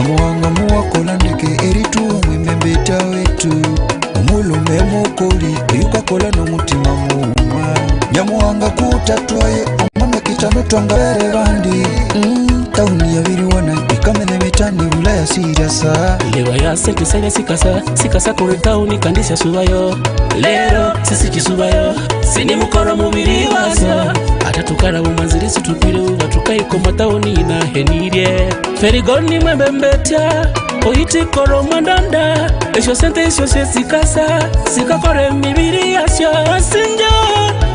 Nyamuwanga muwakola ndeke eritu mwembembeta wetu omulume mukoli yukakola n'omutima muuma Nyamuwanga kutatwaye omwami kitano twangabere bandi tauni ya biriwana ikamene metani ulaya sirasa lewa ya sente sene sikasa kuri tauni kandisya subayo lero sisi kisubayo sini mukoro mubiri wazo atatukara bumanzirisi tupire ubatukaiko matauni na henirye ferigoni mwembembeta oiti koro mwandanda esho sente esho sikasa sikakore mibiri yasyo asinjo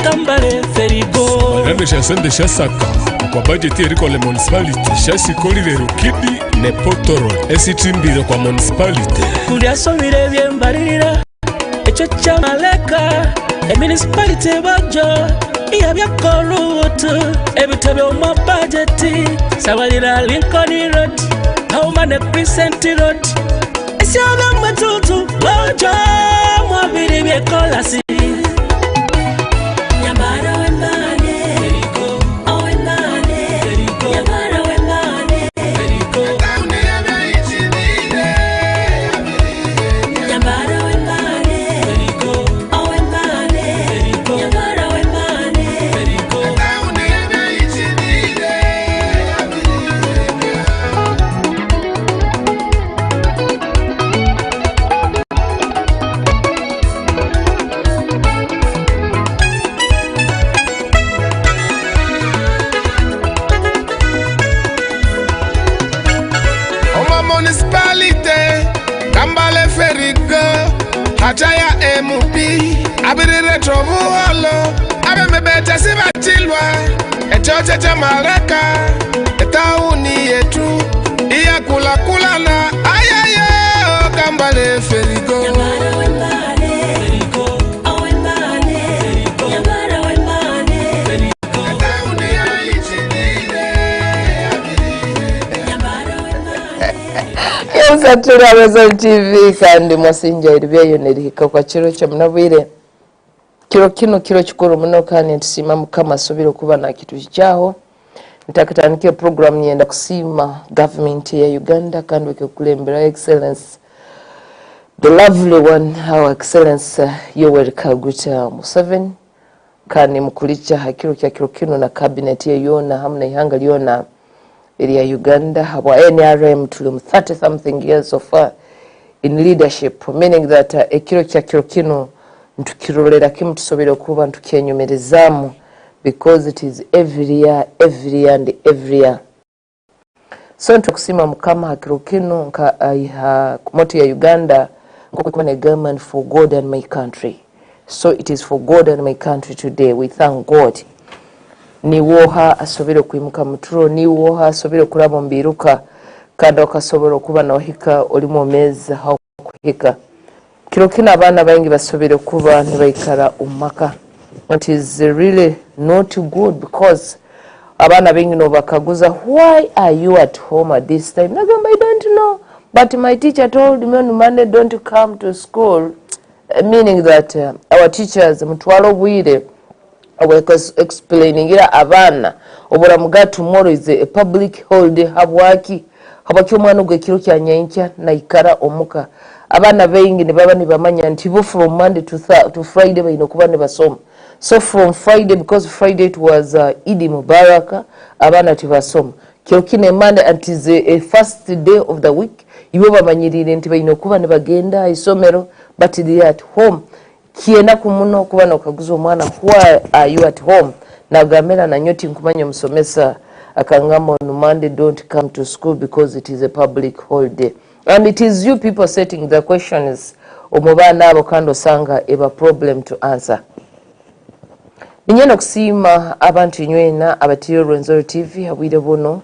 kambale ferigo Rende sente saka kwa budget eriko le municipality shasi koli le rukidi ne potoro esitimbiro kwa municipality kulia somire byembalirira echo cha maleka municipality bajo iya byakolutu ebitabe mu budget sabalira Lincoln Road how many percent road esyaga matutu bajo mu biri byekolasi municipality kambale ferigo hataya MP abirire trovuolo abemebete sibatilwa echoche cha mareka etauni yetu iya kula na ayaye kambale ferigo Satura Rezo TV kandi mwasinja iribyeyo nerihika kwa kiro cyo munabwire kiro kikuru muno kandi ntisima mukama sobiro kuba na kitu cyaho ntakatanikia program yenda kusima government ya Uganda kandi wekulembera excellence the lovely one our excellence Yoweri Kaguta Museveni kandi mukulicha hakiro kino na cabinet yona hamna ihanga liona area Uganda habwa NRM tulum 30 something years of in leadership, meaning that ekiro kino ntukirolera kimu tusobera kuba ntukenyumerezamu because it is every year so ntukusima mukama hakiro kino nka kumoto ya Uganda nkukuwa na government for God and my country, so it is for God and my country today. We thank God ni woha asobero kwimuka muturo ni woha asobero kurabo mbiruka kandi okasobero kuba no hika oli mu meza ha kuhika kiro kina abana bangi basobero kuba ntibayikara umaka. It is really not good because abana bengi no bakaguza why are you at home at this time nagamba I don't know but my teacher told me on Monday don't come to school, meaning that our teachers mutwalo bwire was explaining ira abana obura muga tomorrow is a public holiday habwaki umwana gwe kiro kyanyancha na ikara omuka abana bengi ne baba nibamanya nti bo from Monday to Friday bayino kuba ne basoma, so from Friday because Friday it was Eid Mubarak abana tibasoma kiro kine Monday until the first day of the week ibo bamanyirire nti bayino kuba ne bagenda isomero but they at home kiena kumuno kuba nokaguza omwana why are you at home nagamera na nyoti nkumanya musomesa akangamba on Monday don't come to school because it is a public holiday, and it is you people setting the questions omubana abo kando sanga eba problem to answer. Ninyeno kusima abantu nywena abatiyo Rwenzori TV abwire bono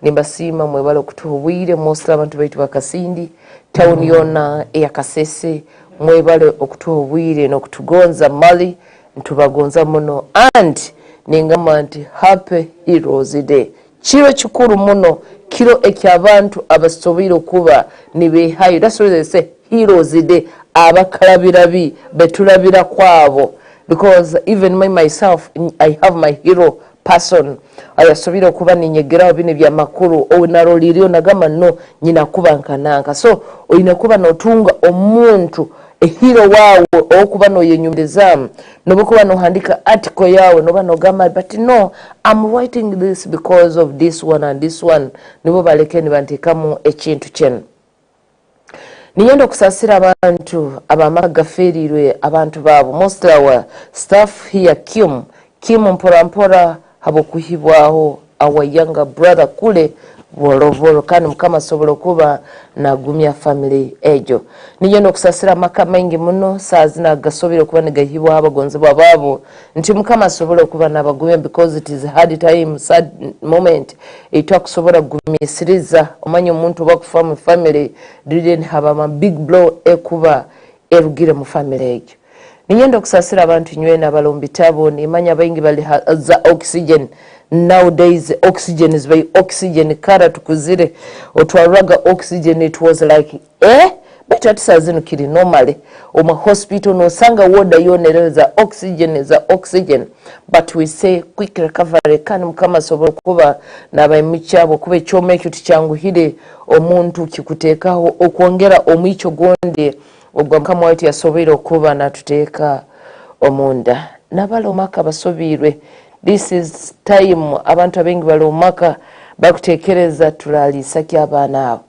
nimbasima mwebalo kutuwire most abantu baitu bakasindi town yona ya Kasese mwebale okutuwire no kutugonza mali ntubagonza muno and ningamba nti happy Heroes Day kiro kikuru muno kiro ekyabantu abasobiro kuba nibehayo. That's why they say Heroes Day abakalabirabi betulabira kwabo, because even myself I have my hero person ayasobira okuba ninyegerawo bino bya makuru onaro liriyo nagamba no nyina kuba nkananka so oyina kuba notunga omuntu ehiro waawe okuba noyenyumirizamu nobukuba nohandika article yawe noba nogamba but no I'm writing this because of this one and this one nibo balekeni bantekamu ekintu kyenu niyenda okusasira abantu abamaka gafirirwe abantu baabo most our staff here Kim mpora habokuhibwaho our younger brother kule volovolo kandi mukama sobolo kuba nagumya family ejo niyenda okusasira maka mengi muno sazina gasobire kuba negahibwa abagonzebwa babo nti mukama sobolo kuba nabagumya because it is a hard time sad moment itakusobora gumisiriza omanye omuntu bakufa mu family didn't have a big blow ekuba erugire mu family ejo niyenda okusasira abantu nywena balombitabo nimanya bayingi bali za oxygen nowadays oxygen is by oxygen kara tukuzire otwaraga oxygen it was like but at sazino kiri normally oma hospital no sanga woda yonereza oxygen but we say quick recovery kandi mukama sobo kuba nabayimichabo kube chome ekyo tikyanguhire omuntu kikuteekaho okwongera omwicho gonde ogwa mukama wati yasobere okuba natuteeka omunda nabalomaka basobirwe. This is time abantu abengi balomaka bakutekereza tulalisa ky'abaana abo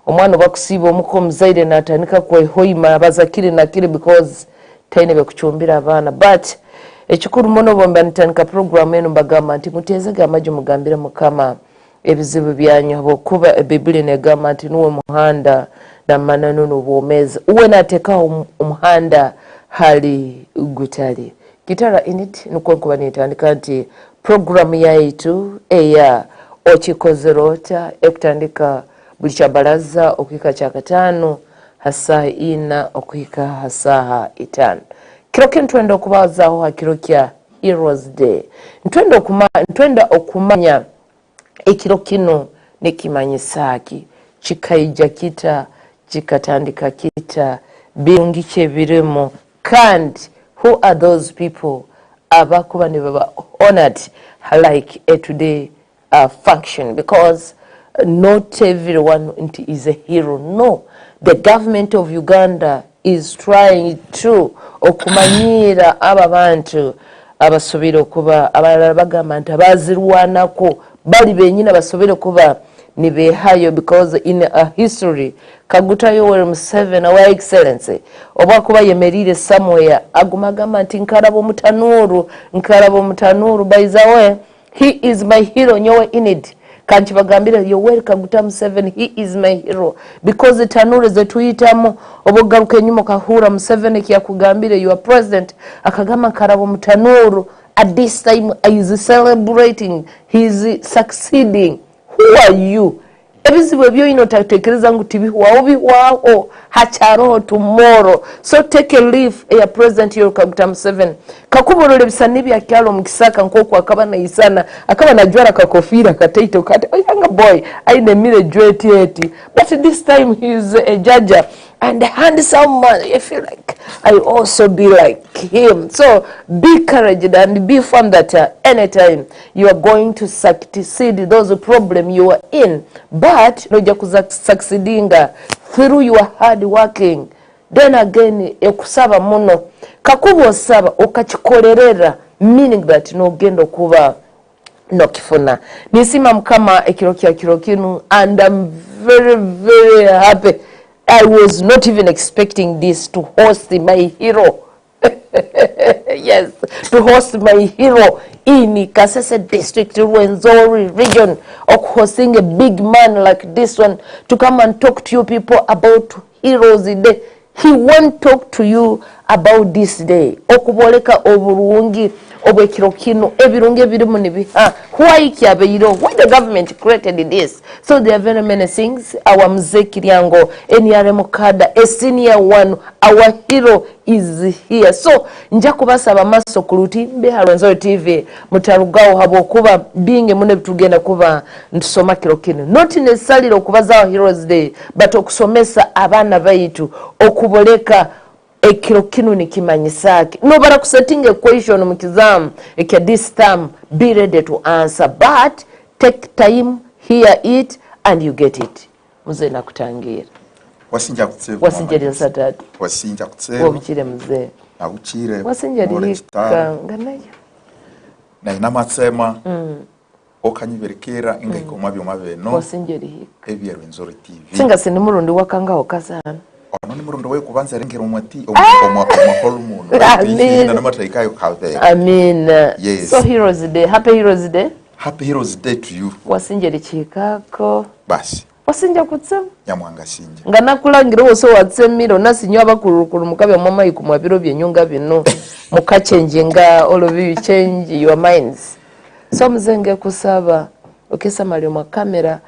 omwana bakusiba omukomzaire natandika kwehoima bazakire nakire because taine bekuchumbira abaana but ekikuru muno bomba nitandika program eno bagamba nti mutezega amaju mugambira mukama ebizibu byanyu bokuba ebibili negamba nti nuwe muhanda na manano n'obwomeza uwe natekaho umuhanda hali gutali Gitara init nuko kuba nitandika nti program yaitu eya Okikozire ekutandika buli kyabalaza okuyika kyakatano hasa ina okuyika hasa itano kiro kentwenda okubazaho hakiro kya Heroes Day ntwenda okumanya ekiro kino nekimanyisaki chikaija kita chikatandika kita birungi kyebiremo kandi who are those people abakuba ne baba honored like a today function because not everyone is a hero. No, the government of Uganda is trying to okumanyira ababantu abasobera okuba abalala bagamba nti abazirwanako bali benyina basobera okuba nibehayo because in a history Kagutayo were Museveni our excellency oba kuba yemerire somewhere agumagamba nti nkarabo mutanuru by the way he is my hero nyowe in it kanchi bagambira Yoweri Kaguta Museveni he is my hero because tanuru zetuyitamu obogaruka enyuma kahura Museveni kyakugambire you are president akagama nkarabo mutanuru at this time is celebrating he is succeeding. Who are you? Ebizibu ebyo ino tatekereza ngu bihuwaho hacharoho tomorrow. So take a leave ya President Yoweri Kaguta Museveni. Kakuborole bisani bya kyalo mukisaka nkoko akaba na isana akaba na jwara kakofira kateito kate young boy aine mire jweti eti but this time he is a judge and handsome man. I feel like I also be like him. So be courage and be firm that anytime you are going to succeed those problems you are in, but noja succeedinga through your hard working. Then again ekusaba muno kakubo saba okachikolerera meaning that no gendo kuba no kifuna nisima mkama ekirokinu and I'm very very happy. I was not even expecting this to host my hero. Yes, to host my hero in Kasese district, Rwenzori region, of hosting a big man like this one to come and talk to you people about Heroes Day. He won't talk to you about this day. Okuboleka oburungi obwekirokino ebirungi birimu nibiha why kyabeiro why the government created this. So there are very many things. Our mzee Kiryango NRM kada a senior one, our hero is here. So nja kubasaba maso kuluti mbe Rwenzori TV mutarugawo habokuba binge mune bitugenda kuba ntusoma kirokino not necessarily okubaza Heroes Day but okusomesa abana baitu okuboleka ekiro kino nikimanyisaki no bara kusetting equation mu kizamu ekya this term be ready to answer but take time hear it and you get it muze nakutangira wasinja kutseva wasinja satatu wasinja kutseva obukire muze abukire wasinja lika nganayo na inamatsema okanyiberekera ingaikomwa byoma beno wasinja lika ebyero Enzori TV singa sindi murundi wakanga okazana ono ni murundi we kubanza rengero mwati omwa holumun na namataikayo kave amina yes. So Heroes Day, happy Heroes Day. Happy Heroes Day to you. Wasinja lichikako Basi wasinja kutsema nyamwanga sinja ngana kulangira wose watsemiro nasinyo abakurukuru mukabe mama ikumwabiro byenyunga bino mukachenjinga all of you change your minds so mzenge kusaba okesa mali mu kamera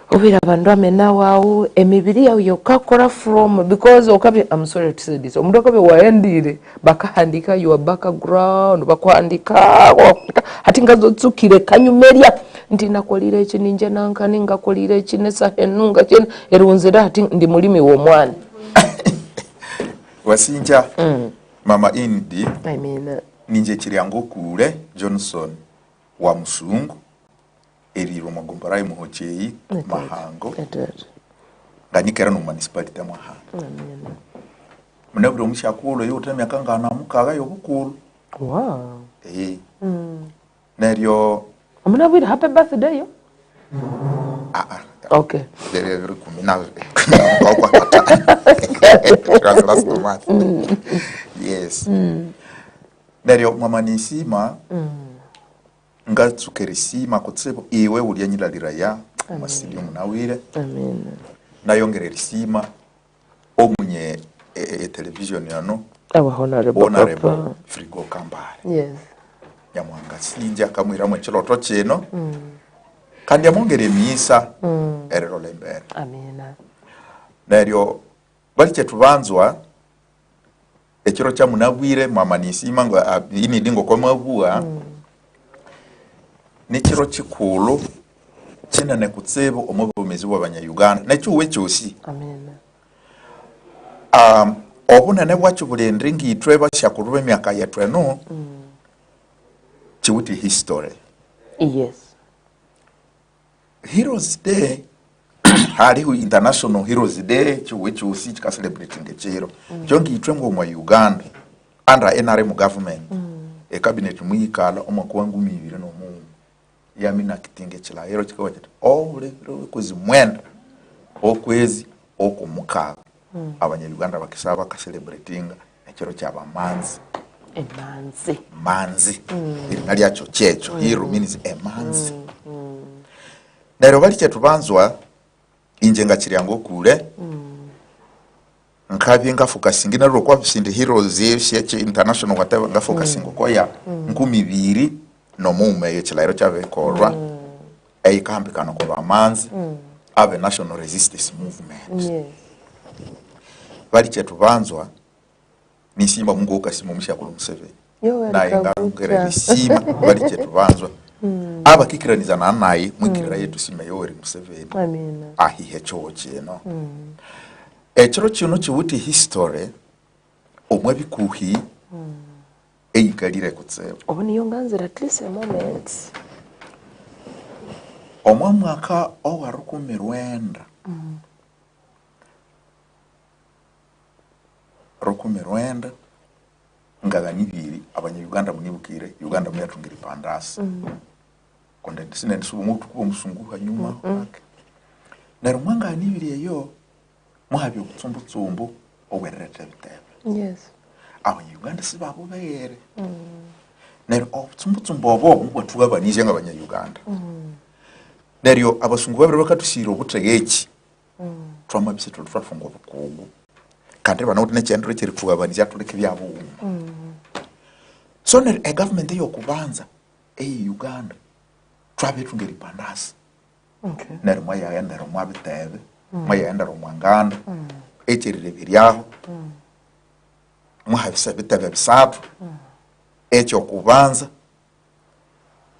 obira bandu amena wawu emibiri yawo yokakora from because okabe I'm sorry to say this omundu akabe waendire bakahandika your background bakwandika hati ngazotsukire kanyumeria ndi nakolire iki ninje nanka ningakolire iki nesa henunga cyene erunzira hati ndi mulimi wo mwana wasinja mama Indi I mean ninje kiryango kule Johnson wa musungu eriro magombarayi muhochei mahango nganikera no municipality ya Mahanga munabiro mushakulo yote myakangana mukaga yobukulu wow neryo munabiro happy birthday yo okay derero kumina kwa last month yes neryo mama nisima ngatsukerisima kutsebo iwe uri yanyilalira ya masiliyo munawire amen nayongerera isima omunye television yano honorable Frigo Kambale yes nyamwanga sinja kamwira mu kiroto cyeno kandi yamongere misa erero lembere amina neryo baliche tubanzwa ekiro kya munabwire mama nisima ngo ini dingo kwa mabua nekiro kikulu kinene kutsebo omubumezi w'abanya-Uganda nakyo wechosi amina obunene bwacho bulendri ngitwe bashakurube emyaka yatwe no chiwiti history yes Heroes Day hariho International Heroes Day chiwechosi chika celebrating echero jongi itwe ngo mu Uganda under NRM government e cabinet muyikala omwaka wa 2021 yamina kitinge chila hero chikawa chati ole kuzimwenda okwezi okumukaga abanya-Uganda bakisaba ka celebrating ekiro ky'abamanzi manzi nali acho checho hero means a manzi neryo bali chetubanzwa inje ngakiryango kule nkabi ngafokasinga naro kwa bisindi heroes yeche international whatever ngafokasinga koya 20 no mume yechilero chabekorwa eyikambikana ko bamanzi abe national resistance movement yes bali chetubanzwa nisimba mungu ukasimo mushakulu Museveni naye ngarugere bisima bali chetubanzwa aba kikiraniza naye mwikirira yetu sima Yoweri Museveni amina ahihe choche no ekiro kino kiwuti history omwe bikuhi eyikalire kutseba obuni yonganzira at least a moment omwaka owarukumirwenda rukumirwenda ngaganibiri abanya-Uganda munibukire Uganda muyatungira ipandasi konde sine nsubu mutu kuba musunguha nyuma okay nero mwanga nibiri eyo muhabyo kutsumbu owerete bitebe yes abanya-Uganda sibabo bere nero obutsumbu obo mubatuga banije ngabanya-Uganda neryo abasungu babiri bakatusira obutegeki twama biseto twafunga obukugu kandi banote nechendro chirituga banije atuleke byabo so ne a government yo kubanza Uganda twabe tungeri pandasi okay nero mwaya yenda ro mwabitebe mwaya yenda ro mwanganda echirire biryaho mwahabisa bitebe bisatu echo kubanza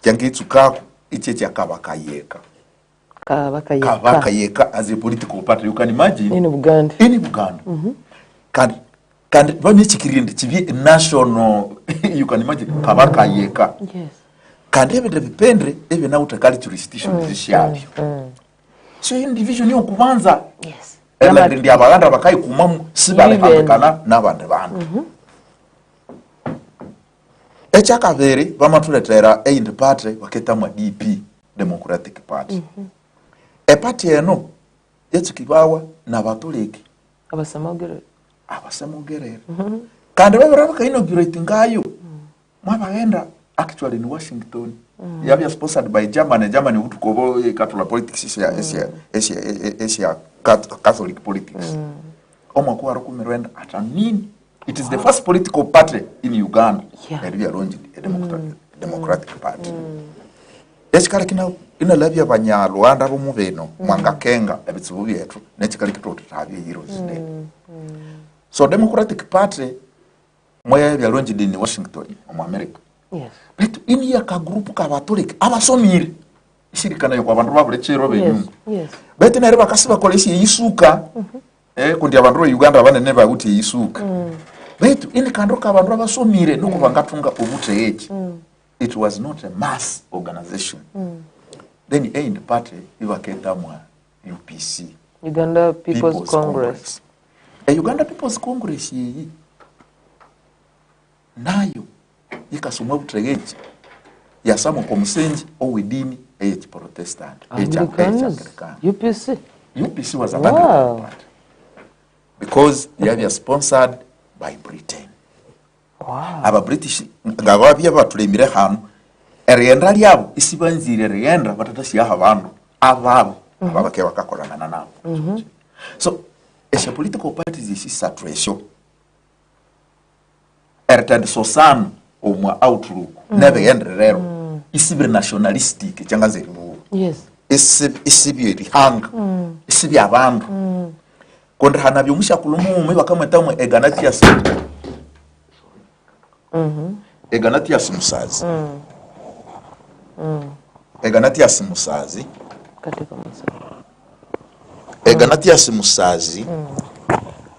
kyangitsukako icheche akabakayeka kabakayeka as a political party you can imagine in Uganda kandi kandi bamechikirinde chivi national you can imagine kabaka yeka Yes. kandi ebinde bipendre ebe na utakali jurisdiction zishyabyo so individual niyo kubanza Yes. ela ndi abaganda bakayi kumamu sibalekana n'abandi bantu ekyakabiri bamatuletera aid party baketamu DP Democratic Party epati eno yetsikibawa n'abatoleki abasamogerera kandi babiraba inaugurate ngayo mwabagenda actually in Washington yabya sponsored by Germany utukobo katula politics Asia Catholic politics omwako arukumirwenda atanini. It is the first political party in Uganda that we are launched a Democratic Party. Echikala kina ina labya banyarwanda bomubeno mwanga kenga ebitsibu byetu nechikala kitoto tabi heroes day. So Democratic Party moya bya launched in Washington mu America. Yes. But in ya ka group ka batolika abasomire ishirikana yo kwabantu babulecero benyu. Yes. Bete nare bakasiba kolesi yisuka kundi abantu Uganda banene baguti yisuka. Betu ini kandoka abantu abasomire no kubangatunga obute echi. It was not a mass organization. Then in the party ibaketa mwa UPC, Uganda People's Congress. Uganda People's Congress yi nayo ikasomwa butegechi yasamo komusenji owedini echi Protestant Anglicans. UPC was an Anglican party because they were sponsored by Britain. Wow. Aba British ngababya batulemire hano erienda lyabo isibanzire erienda batatasiya abantu ababo ababake bakakolana nabo. So as a political parties is saturation ertand sosano omwa outlook nebe endrero isibe nationalistic cyangwa bu. Yes. Isibe rihanga isibe abantu kondra hana byomusha kulumu bakamwetamu Eganatius Eganatius Musazi Eganatius Musazi Katika Musazi Eganatius Musazi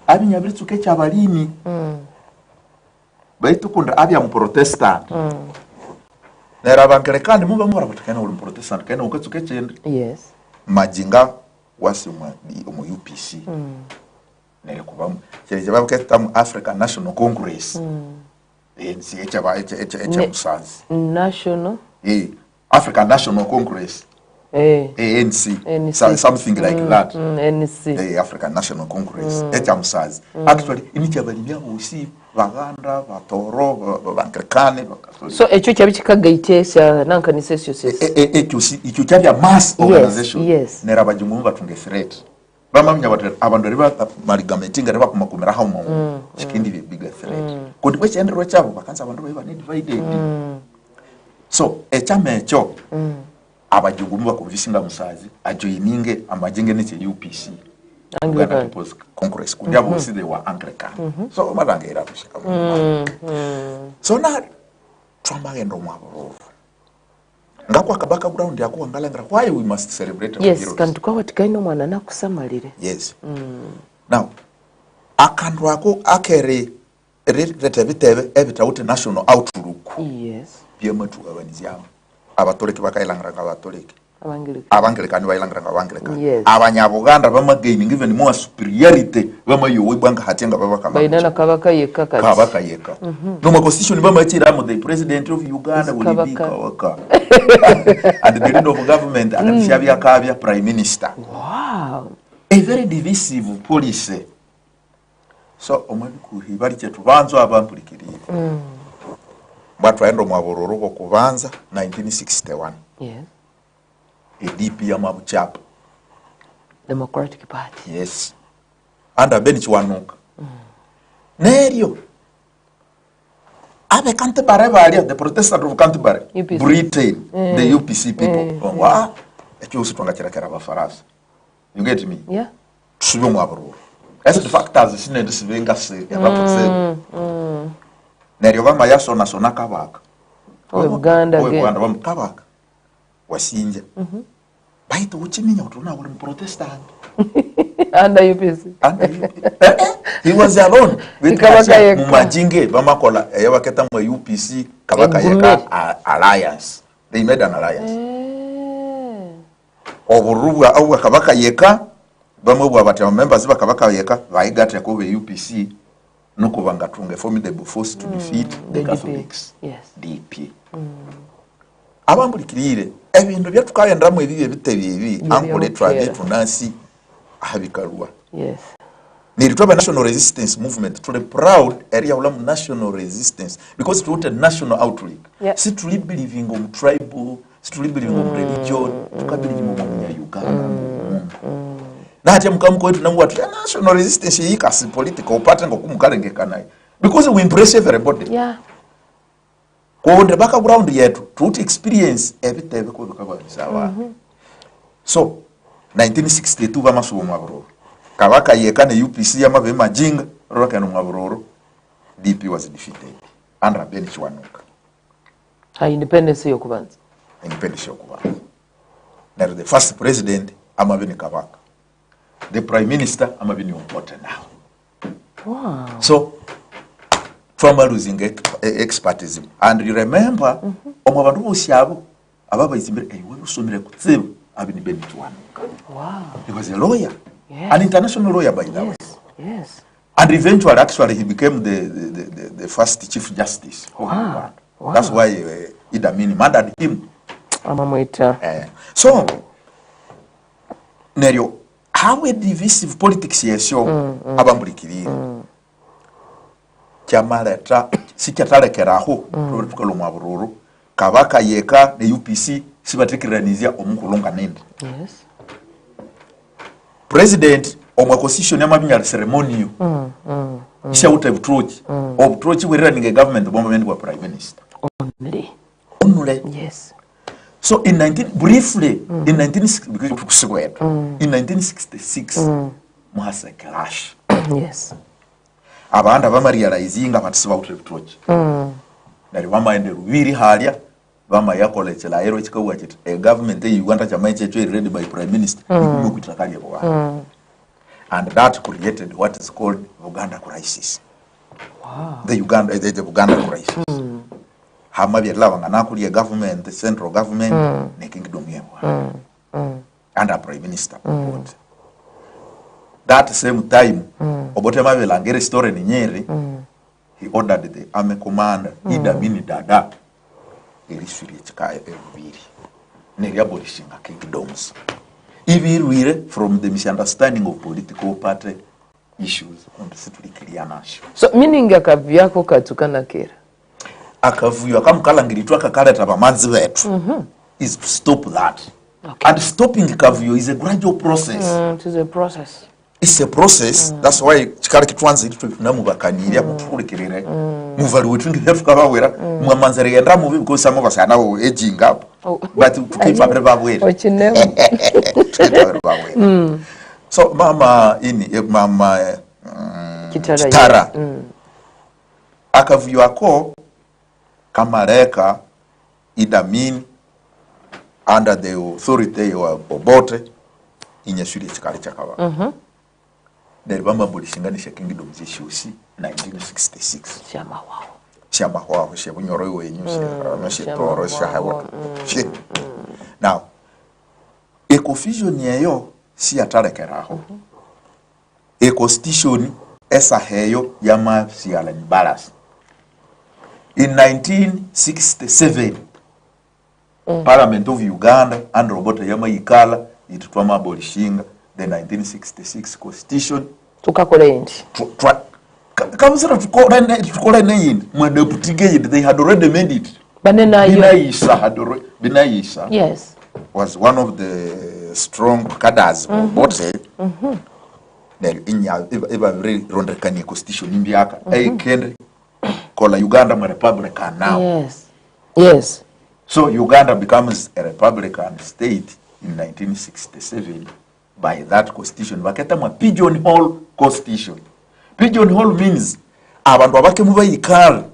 abinyabirituke cyabalimi baitu kunda abya mu Protestant nera bankere kandi muba mura batakana uri Protestant kana ukatsuke cyende. Yes. Majinga wasi mu UPC nere kubamu cyere babuketa mu African National Congress ANC echa Musazi National African National Congress ANC something like that ANC African National Congress echa Musazi actually inichabalibya usi baganda batoro bankrekane so echo cyabikagaite sya nankanise syo icyo cyabya mass organization. Yes. Nera bajungu batunge threat bamamnya batera abantu riba marigametinga riba kumakumira hawo chikindi big threat kodi bwe cyendero cyabo bakanza abantu baba ni divided so echamecho abajungu bakuvishinga Musazi ajoininge amajenge ne UPC Uganda People's Congress kundi abo si they were Anglican so madangera kushika so na twamagendo mwabo ngakwa kabaka ground yako angalangira why we must celebrate our yes heroes. kandi kwa tikaino mwana nakusamalire. Yes. Now akandu wako akere retebitebe ebitawute national outlook. Yes. Byemetu abanizyaho abatoleki bakayilangira abatoleki Abangilikani bayilangira abangilikani. Yes. Abanyabuganda bama gaining even more superiority bama yowe banga hatenga babaka bainana kabaka yeka kati kabaka yeka no ma constitution bama chira mo the president of Uganda will be kabaka and the leader of government and Shabia Kabia prime minister. Wow. A very divisive policy. So omani kuhibari chetu banzo abamplikirire batwaendo mwabororo ko kubanza 1961. Yes. ADP ya mabuchapa Democratic Party. yes under bench wanuka neryo abe Canterbury bali the Protestant of Canterbury UPC. Britain the UPC people wa ekyo usitwanga kirakera abafaransa you get me Yeah. tusibe mwabororo as the factors sinende sibenga se yapotse neryo bama yasona sona kabaka Uganda again. Uganda bamkabaka wasinja baito uchiminya utuna uri Protestant under UPC. He was alone with Kabaka yeka. Mumajinge Bamakola Ewaketa UPC Kabaka Yeka alliance. They made an alliance. Oburuwa au Kabaka Yeka Bamuwa but members of Kabaka Yeka Vaigata Kobe UPC Nuko Vangatunge formidable force to defeat the Catholics. Yes. DP. Abambulikirire ebintu byatukayendamu ebibi ebitebibi ankole travel tunasi ahabikarwa. Yes. Nilitoba national resistance movement to the proud area of national resistance because it was a national outreach. Yeah. Si tuli believing on tribal, si tuli believing on religion, tukabili mu Uganda. Na hati mkamko wetu nangu watu national resistance yikasi political pattern ngokumkalengeka nayo because we impress everybody. Yeah. Kwa the background yetu to experience ebitebe ko bikaba bisawa. So 1962 bamasubo mwaburo Kabaka Yeka ne UPC yamabe majinga roka no mwaburo DP was defeated under Ben Chwanuka. Independence yokubanza. Independence yokubanza. Now the first president amabe ni Kabaka. The prime minister amabe ni Obote now. Wow. So from losing expertism and you remember omabantu bosyabo ababa izimbere ewe usomire kutsibu abini Ben Chwanuka. Wow. He was a lawyer. Yes. An international lawyer by the way. Yes. And eventually, actually, he became the first Chief Justice. Wow. Wow. That's why Idi Amin murdered him. So, Nerio, how a divisive politics yesyo abambulikirire. Kyamaleta sikyatalekeraho tukalo mwabururu Kabaka Yeka ne UPC sibatekiranizia omukulonga nende. Yes. President omwakosisyon yamabinya ceremony isha utebutrochi obutrochi werera government bomba wa prime minister only. Yes. So in 1966 muhasa clash. Yes. Abanda bamarializinga batisiba utebutrochi nari bamaende rubiri halya bama yakolechela ero chikawa chiti a government Uganda chama checho ready by prime minister kutakali kwa and that created what is called Uganda crisis. Wow. The Uganda crisis. Hamabi lawanga nakuli government, the central government ne kingdom yewa under prime minister that same time Obote mabela ngere story ni Nyeri he ordered the army commander Idi Amin Dada ilisuri chika ebiri ne abolishing kingdoms Ivirwire from the misunderstanding of political party issues and situli clear nasho. So meaning akavyako katukana kera. Akavuyo akamkalangiritu akakaleta bamanzi wetu is to stop that. Okay. And stopping kavuyo is a gradual process. It is a process. It's a process. That's why chikara kitwanze itu namubakanira kutulikirire. Muvali wetu ngefukabawera mwamanzere yenda mubi because some of us are now aging up. But to keep everybody so mama Kitara akavuyo ako kamareka Idi Amin under the authority of Obote inyeshuri chikali chakaba Dari bamba bulishinganisha kingdom zishusi 1966 Shama wao shebunyoro wenyuse toro shahawa. Now ecofusion yeyo si atalekeraho constitution esa heyo yama siala ni balance in 1967 Parliament of Uganda and Obote yama ikala itutwama abolishinga the 1966 constitution tukakole indi Kamsira tukole neyindi mwadeputige they had already made it. Binaisa yes was one of the strong cadres of Obote. Eva very rondekani constitution imbiaka kende kola Uganda ma republican now. Yes. So Uganda becomes a republican state in 1967 by that constitution. Baketa ma pigeonhole constitution. Pigeonhole means abantu abake mubayikala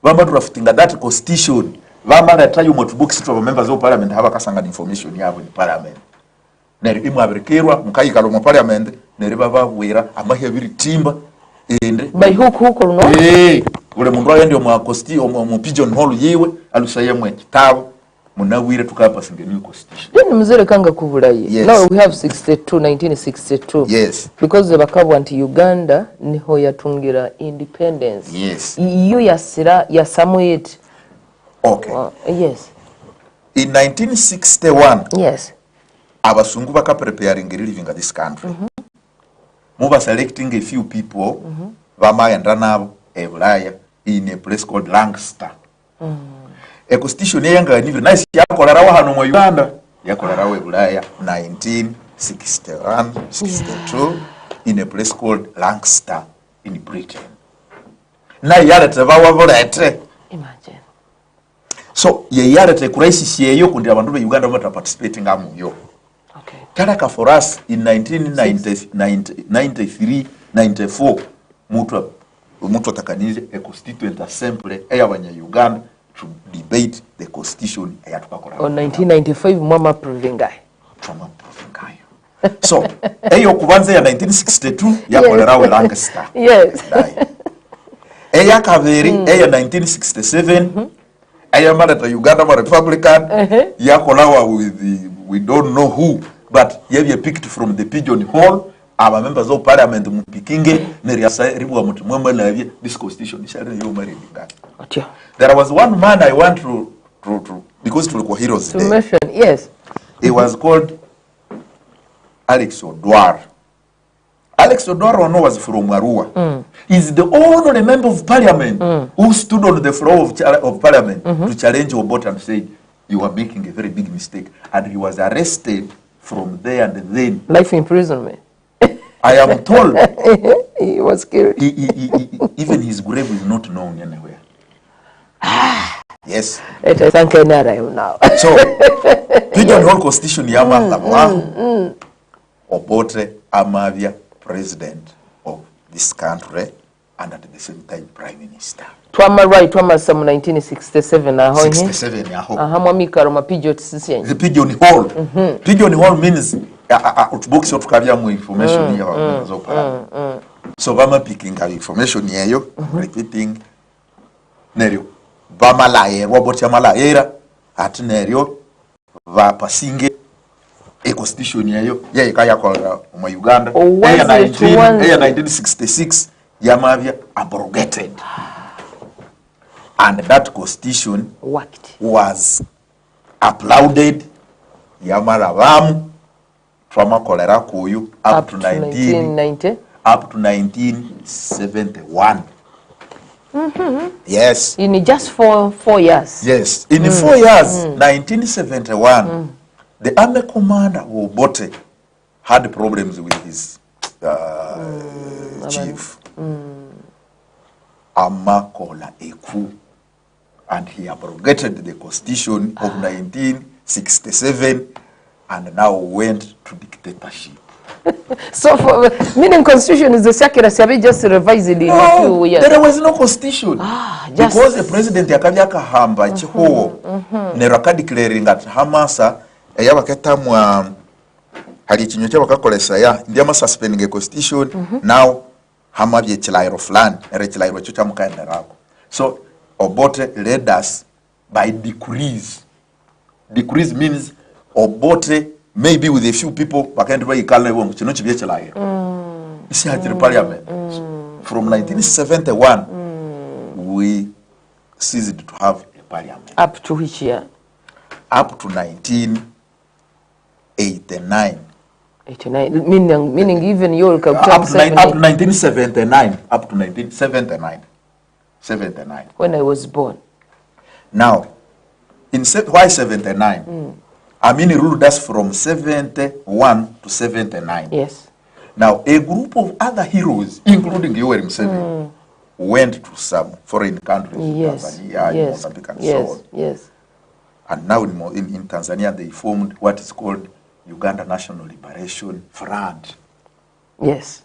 bamba draftinga that constitution bamba retayo mu box to members of parliament haba kasanga information yabo in parliament. Neri imwe aberekerwa mukayikalo mu parliament nereba babwira amahebiri timba ende by huko no ule mundu ayendi omwakosti omu pigeon hole yiwe alusaye mu kitabo munawire tukapa singe new constitution then mzere kanga kubulaye. Yes. Now we have 1962. Yes. Because bakabwa anti Uganda niho yatungira independence. Yes. Iyo yasira ya Samuel. Okay. Yes. In 1961 Yes. abasungu baka preparing living in this country. Muba selecting a few people bamaenda nabo ebulaya in a place called Lancaster. A constitution yanga ni nice yakolerawa hano mu Uganda yakolerawa ebulaya 1961 62 in a place called Lancaster in Britain. Na yalete bawabulete. Imagine. So yalete crisis yeyo kundi abantu be Uganda bata participating amuyo. Okay. Kanaka for us in 1993 94 mutu takanize a constituent assembly eyabanya Uganda to debate the constitution eyatukakora On 1995 mwama provingai. from provingayo. So eyo kubanza ya 1962 yakolerawe Lancaster. Yes. Eya kaveri eya 1967 eya malata Uganda ma Republican yakolawa with we don't know who, but yebye picked from the pigeon hole. Our members of parliament mupikinge neriasa ribuwa mutu mwemwe na yebye this constitution ishari yo mari Uganda. There was one man I want to because tulikuwa heroes To day. mention, yes. He was called Alex Odwar. Alex Odwar was from Arua. He's the only member of parliament who stood on the floor of parliament to challenge Obote and said, you are making a very big mistake. And he was arrested from there and then. Life imprisonment. I am told He was killed. even his grave is not known anywhere. Yes. Let us thank NRM now. So, pigeon hole constitution yama labawahu Obote amavia president of this country and at the same time prime minister. Twama right, twama some 1967 aho 67 yaho. Aha mwamikaro mapigeon tsisiyenye. The pigeon hole. Pigeon hole means utbox yotukabya mu information ya members of parliament. So bama picking ka information yeyo repeating neryo bama laye Obote amalaera ati neryo va pasinge a constitution yeyo yeka kola mu Uganda eya 1966 yamavya abrogated. And that constitution Worked. was applauded yamaravam from kolera kuyu up to 1990. up to 1971. Yes. In just 4 years. Yes. In 4 years, 1971, the army commander Obote had problems with his chief. Amakola Eku. And he abrogated the constitution of 1967 and now went to dictatorship. So, meaning constitution is the circular, have just revised it in a few years? There was no constitution. Just Because the president yakabya kahamba chiho neraka declaring at Hamasa eyabaketa mwa hali kinyo cyabakakolesa ya ndiama suspending a constitution now hamabye chilairo fulani ere chilairo cyo cyamukandarago. So Obote led us by decrees. Decrees means Obote maybe with a few people bakandi bayikale wo kino kibye chilairo. Isi hajiri parliament. From 1971 we ceased to have a parliament. Up to which year? Up to 1989. 89. Meaning even you will Up to 1979. Up to 1979. 79. When I was born. Now, why 79? I mean, he ruled us from 71 to 79. Yes. Now, a group of other heroes, including Yoweri Museveni, went to some foreign countries, Tanzania, Mozambique, and so on. Yes. And now in Tanzania, they formed what is called Uganda National Liberation Front. Yes.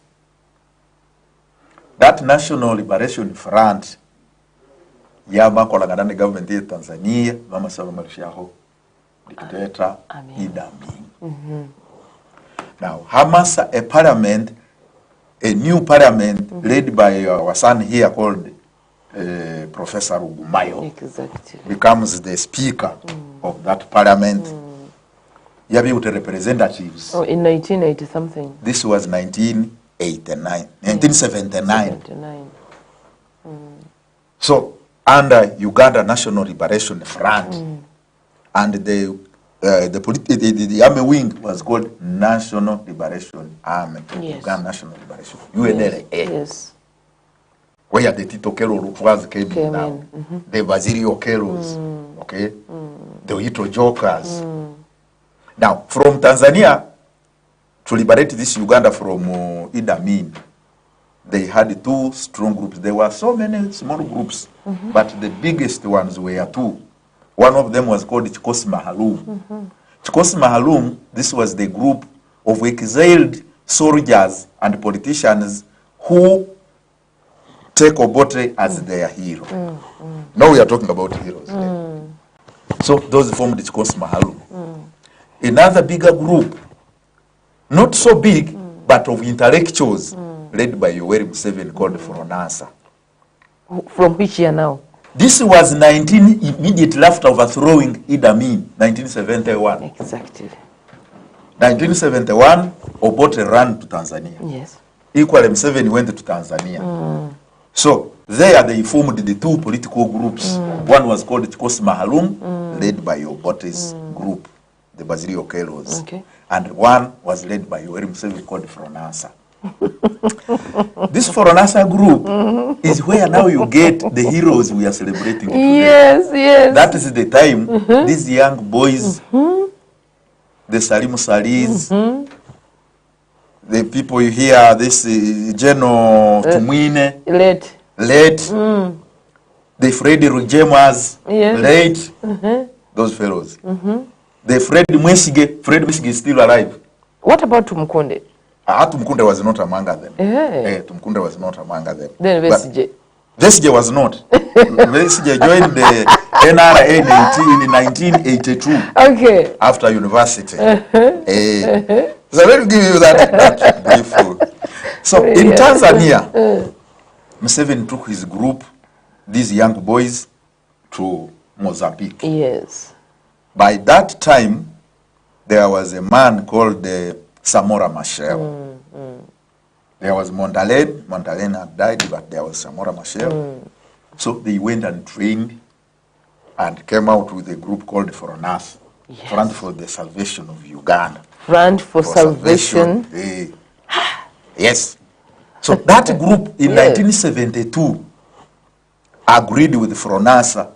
That National Liberation Front, yama kolangana na government ya Tanzania, mama sawa marishaho, dictator Idi Amin. Now, Hamas, a parliament, a new parliament led by our son here called Professor Ugumayo, Exactly. becomes the speaker of that parliament. Yabi with representatives. Oh, in 1980 something. This was 1979. 79. So, under Uganda National Liberation Front, and the army wing was called National Liberation Army, Yes. Uganda National Liberation, UNLA. Yes. Where the Tito Kero came in now, in. the Basilio Keros, okay, the Ito Jokers. Now, from Tanzania, to liberate this Uganda from Idi Amin, they had two strong groups. There were so many small groups, but the biggest ones were two. One of them was called Chikosi Mahalum. Chikosi Mahalum, this was the group of exiled soldiers and politicians who take Obote as their hero. Now we are talking about heroes. So those formed Chikosi Mahalum. Another bigger group, not so big, but of intellectuals, led by Yoweri Museveni, called Foronasa. From which year now? This was immediately after overthrowing Idi Amin, 1971. Exactly. 1971, Obote ran to Tanzania. Yes. Equally, Museveni went to Tanzania. So there they formed the two political groups. One was called Chikosi Mahalum, led by Obote's group, the Basilio Keros. Okay. And one was led by Yoweri Museveni called Foronasa. This Foronasa group is where now you get the heroes we are celebrating today. Yes, yes. That is the time these young boys, the Salim Salis, the people you hear, this Geno Tumwine, late, the Freddy Rugemas, Yes. late, those fellows. The Fred Mwesige is still alive. What about Tumukunde? Tumkunde was not among them. Tumkunde was not among them. Then Besigye. Besigye was not. Besigye joined the NRA in 1982. Okay. After university. So let me give you that brief. So in Tanzania, Museveni took his group, these young boys, to Mozambique. Yes. By that time, there was a man called Samora Machel. There was Mondlane. Mondlane had died, but there was Samora Machel. So they went and trained and came out with a group called Foronasa, Front for the Salvation of Uganda. Front for Salvation. Yes. So that group in 1972 agreed with Foronasa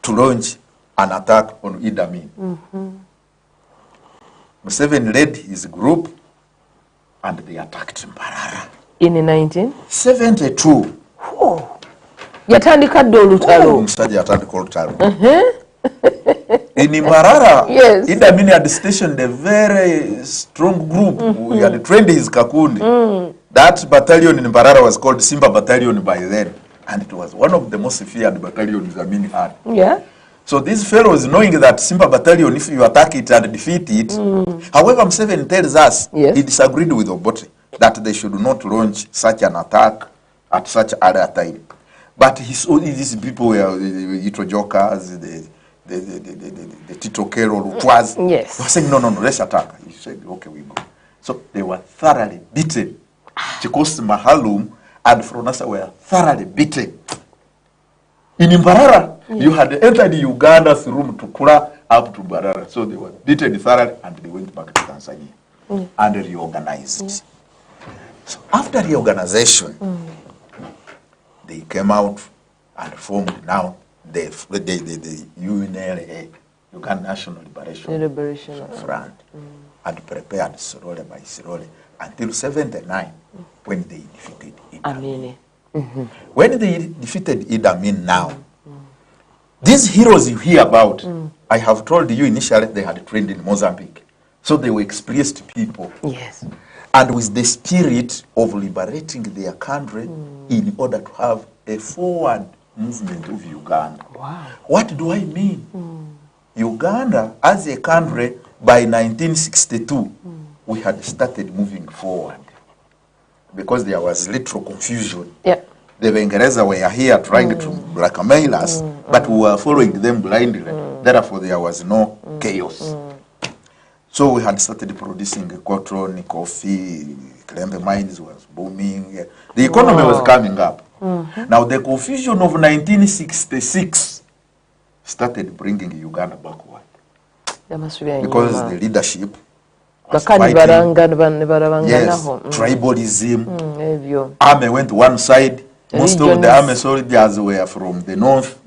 to launch an attack on Idi Amin. Museveni led his group and they attacked Mbarara. In 1972. 72. Yatandika olutalo. Musajja yatandika olutalo. In Mbarara, Yes. Idi Amin had stationed a very strong group who had trained his Kakundi. That battalion in Mbarara was called Simba Battalion by then. And it was one of the most feared battalions Amin had. Yeah. So these fellows, knowing that Simba Battalion, if you attack it and defeat it, however, Museveni tells us he disagreed with Obote that they should not launch such an attack at such other time. But these people were the Ito Jokers, the Tito Kero, Lutwazi. Yes. They were saying, no, let's attack. He said, okay, we go. So they were thoroughly beaten. Chikosi Mahalum and Foronasa were thoroughly beaten. In Mbarara, you had entered Uganda through Tukura up to Mbarara. So they were beaten thoroughly and they went back to Tanzania and reorganized. So after reorganization, they came out and formed now the UNLA, Uganda National Liberation Front, and prepared Sirole by Sirole until 79 when they defeated Idi Amin. When they defeated Idi Amin now, these heroes you hear about, I have told you initially they had trained in Mozambique. So they were experienced people. Yes. And with the spirit of liberating their country in order to have a forward movement of Uganda. Wow. What do I mean? Uganda, as a country, by 1962, we had started moving forward because there was little confusion. Yeah. The Bengereza were here trying to blackmail us, but we were following them blindly. Therefore, there was no chaos. So we had started producing cotton, coffee, Clembe mines was booming. The economy was coming up. Now, the confusion of 1966 started bringing Uganda backward. Because the leadership was fighting. Yes, tribalism. Army went one side. Most of the army soldiers were from the north.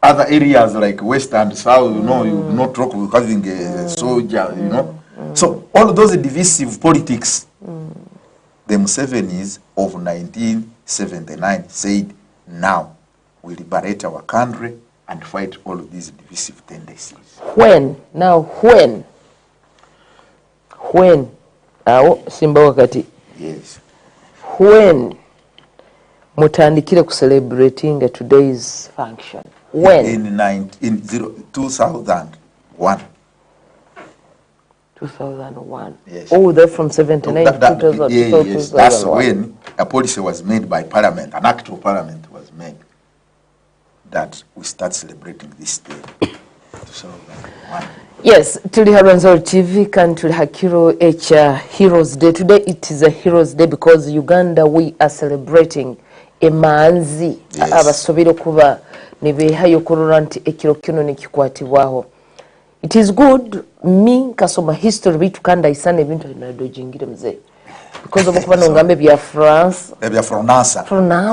Other areas like west and south, you know, you do not talk with having a soldier, you know. So all those divisive politics, the Musevenis of 1979 said, now we liberate our country and fight all of these divisive tendencies. When? Now when? When? Simba wakati. Yes. When? Mutandikire ku celebrating today's function. When? In 2001. 2001. Yes. Oh, they're from 79 to 2000. Yes, that's when a policy was made by Parliament, an act of Parliament was made that we start celebrating this day. 2001. Yes, tuli Rwenzori TV kandi tuli hakiro echa Heroes Day. Today it is a Heroes Day because Uganda we are celebrating emanzi abasobire kuba nibehayo kurora nti ekiro kino nikikwatibwaho. It is good me kasoma history bitu kanda isane bintu binadojingire mzee because of kuba nongambe bya France bya France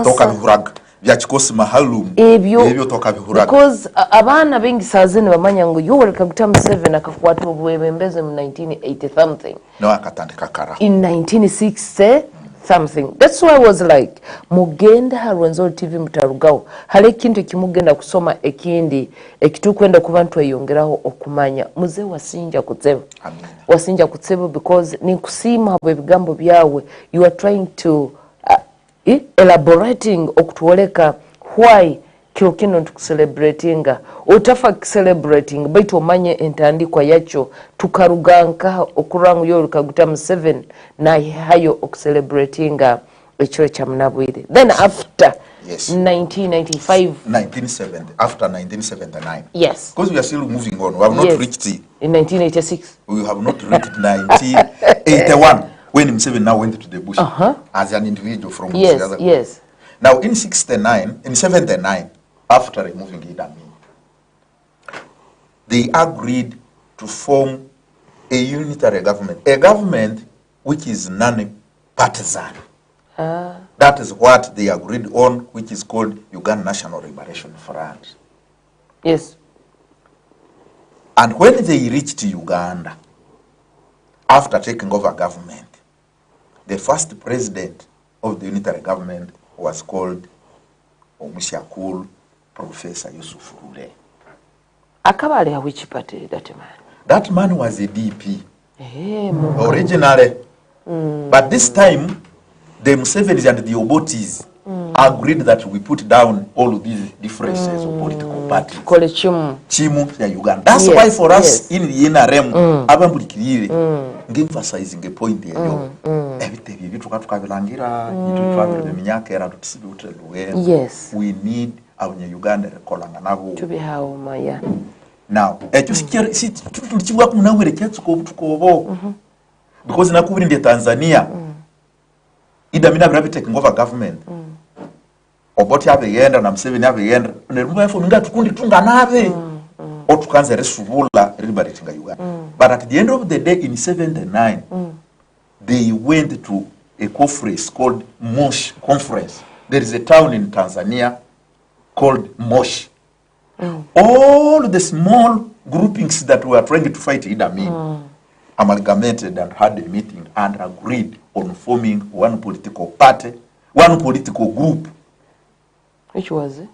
toka bihuraga bya kikosi mahalum ebyo toka bihuraga because abana bengi sazene bamanya ngo yo welcome to 7 akakwata obwebembeze mu 1980 something no akatandika kara in 1960 something. That's why I was like mugenda Rwenzori TV mutarugaho hale kintu kimugenda kusoma ekindi ekitukwenda ku bantu ayongeraho okumanya muze wasinja kutsebo wasinja kutsebo because ninkusima bwe bigambo byawe you are trying to elaborating okutuoleka why kiro kino tucelebratinga utafa celebrating baitu omanye entandikwa yacho tukaruganka okurangu yo lukaguta 7 na hayo okucelebratinga ekiro kya munabwire then after 1995 after 1979 yes because we are still moving on we have not reached in 1986 we have not reached 1981 when Museveni now went to the bush as an individual from the other group. Now in 79 after removing Idi Amin, they agreed to form a unitary government, a government which is non-partisan. That is what they agreed on, which is called Uganda National Liberation Front. Yes. And when they reached Uganda, after taking over government, the first president of the unitary government was called Omushyakulu Professor Yusuf Rule. Akabali ya which party that man? That man was a DP. Originally. But this time, the Musevenis and the Obotis agreed that we put down all of these differences of political parties. Chimu ya Uganda. That's why for us in the NRM, abambulikirire, emphasizing a point here. Everything you tukabilangira, yes. We need our Uganda kolanga nabo. To be how Maya. Now, because nakubiri in Tanzania, Idi Amin have taken over government. Oboti abegenda na Museveni abegenda nerumba yafo minga tukundi tunga nabe otukanze resubula liberating Uganda. But at the end of the day in 79 they went to a conference called Mosh Conference. There is a town in Tanzania called Mosh. All the small groupings that were trying to fight Idi Amin amalgamated and had a meeting and agreed on forming one political party, one political group. Which was it?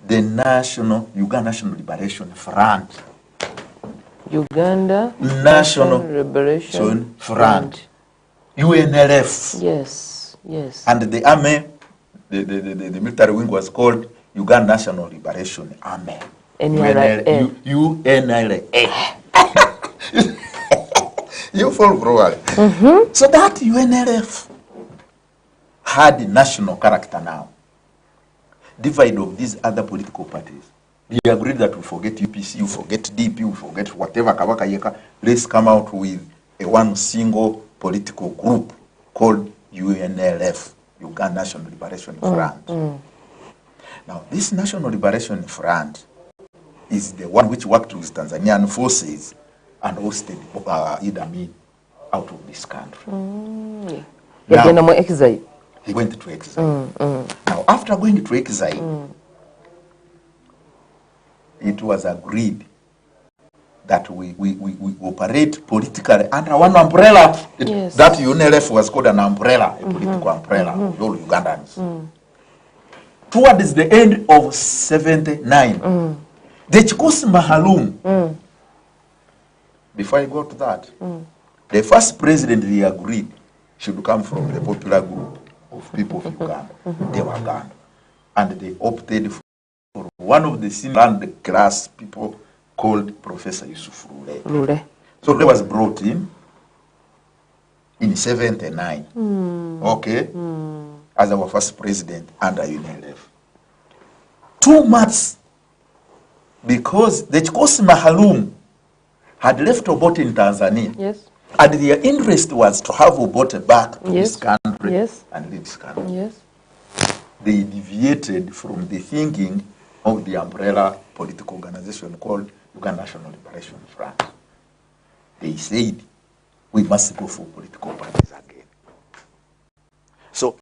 The Uganda National Liberation Front. Uganda National Liberation Front. UNLF. Yes. And the army, the military wing was called Uganda National Liberation Army. UNLA. You fall forward. So that UNLF had national character now. Divide of these other political parties. They agreed that we forget UPC, we forget DP, we forget whatever Kabaka Yeka. Let's come out with a one single political group called UNLF, Uganda National Liberation Front. Now, this National Liberation Front is the one which worked with Tanzanian forces and hosted Idi Amin out of this country. Now, exile. He went to exile. Now, after going to exile, it was agreed that we operate politically under one umbrella. Yes. That UNLF was called an umbrella, a political umbrella of all Ugandans. Towards the end of 79, the Chikosi Mahalum, before I go to that, the first president they agreed should come from the popular group of people of Uganda. They were Uganda. And they opted for one of the senior class people called Professor Yusuf Rule. So Rule was brought in 79, okay, as our first president under UNLF. 2 months, because the Chikosi Mahalum had left Obote in Tanzania. Yes. And their interest was to have Obote back to Yes. this country Yes. and lead this country. Yes. They deviated from the thinking of the umbrella political organization called Uganda National Liberation Front. They said, we must go for political parties again. So